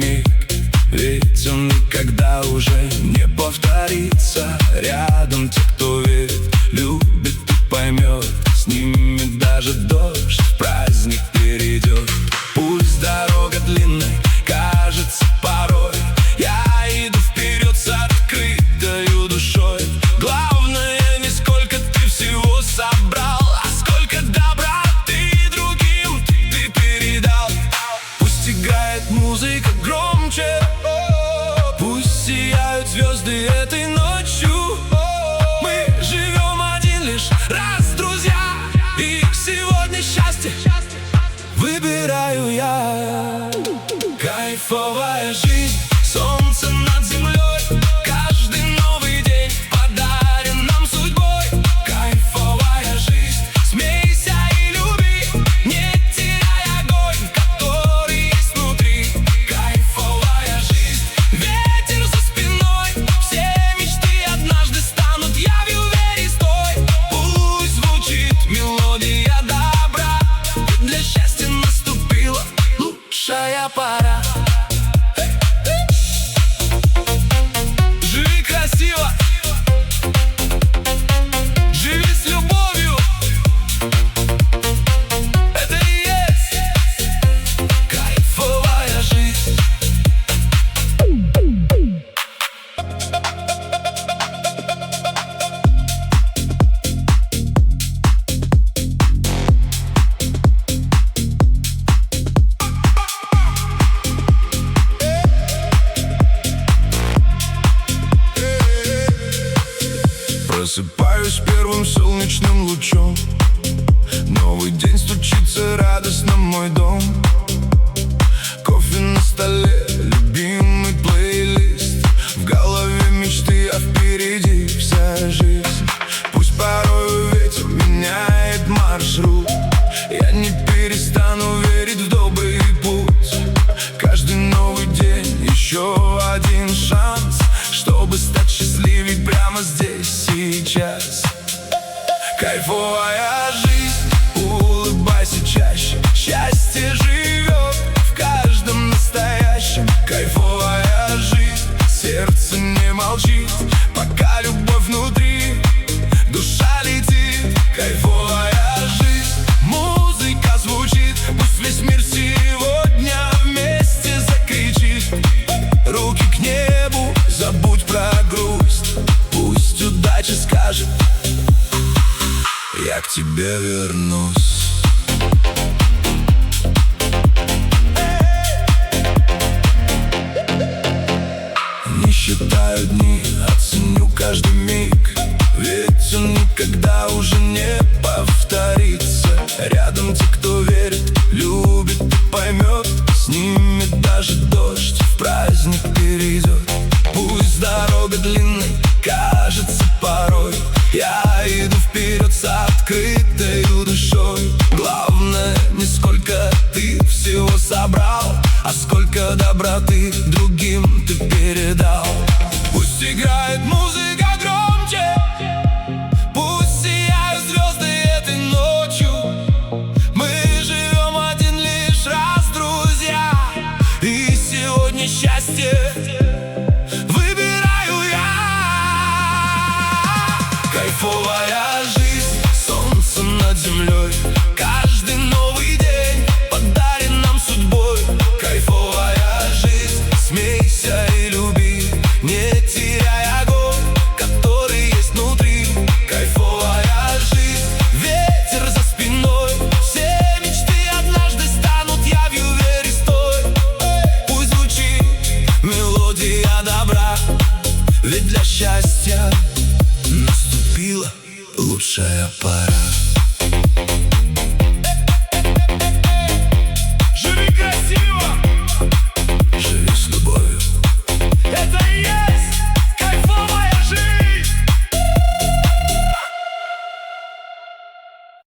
миг, ведь он никогда уже не повторится. Рядом те, кто верит, любит и поймет. С ними даже дождь в праздник перейдет. Пусть дорога длинной кажется порой, я иду вперед с открытою душой. Главное, не сколько ты всего собрал, а сколько добра ты другим ты передал. Пусть играет музыка громче, пусть сияют звезды этой ночью. Мы живем один лишь раз, друзья, и сегодня счастье выбираю я. Кайфовая жизнь, солнце над землей, каждый новый день подарен нам судьбой. Кайфовая жизнь, смейся и люби, не теряй огонь, который есть внутри. Кайфовая жизнь, ветер за спиной, все мечты однажды станут явью, верь и стой. Пусть звучит мелодия добра, для счастья наступила лучшая пора. Живи красиво, живи с любовью, это и есть кайфовая жизнь. Просыпаюсь первым солнечным лучом, новый день стучится радостно в мой дом. Кофе на столе, любимый плейлист, в голове мечты, а впереди вся жизнь. Пусть порой ветер меняет маршрут, я не перестану верить в добрый путь. Каждый новый день еще один шанс, чтобы стать счастливей прямо здесь, сейчас. Кайфовая жизнь, улыбайся чаще, счастье живет в каждом настоящем. Кайфовая жизнь, сердце не молчит, пока любовь внутри, душа летит. Кайфовая жизнь, музыка звучит, пусть весь мир сегодня вместе закричит. Руки к небу, забудь про грусть, пусть удача скажет: я к тебе вернусь. Не считаю дни, оценю каждый миг, ведь он никогда уже не повторится. Рядом те, кто верит, любит и поймет. С ними даже дождь в праздник перейдет. Пусть дорога длинной кажется порой, я иду вперед с открытою душой. Главное, не сколько ты всего собрал, а сколько доброты другим ты передал. Пусть играет музыка громче, пусть сияют звезды этой ночью. Мы живем один лишь раз, друзья, и сегодня счастье выбираю я. Кайфовая жизнь, солнце над землей, каждый новый день подарен нам судьбой. Кайфовая жизнь, смейся и люби, не теряй огонь, который есть внутри. Кайфовая жизнь, ветер за спиной, все мечты однажды станут явью, верь и стой. Пусть звучит мелодия добра, ведь для счастья наступила лучшая пора.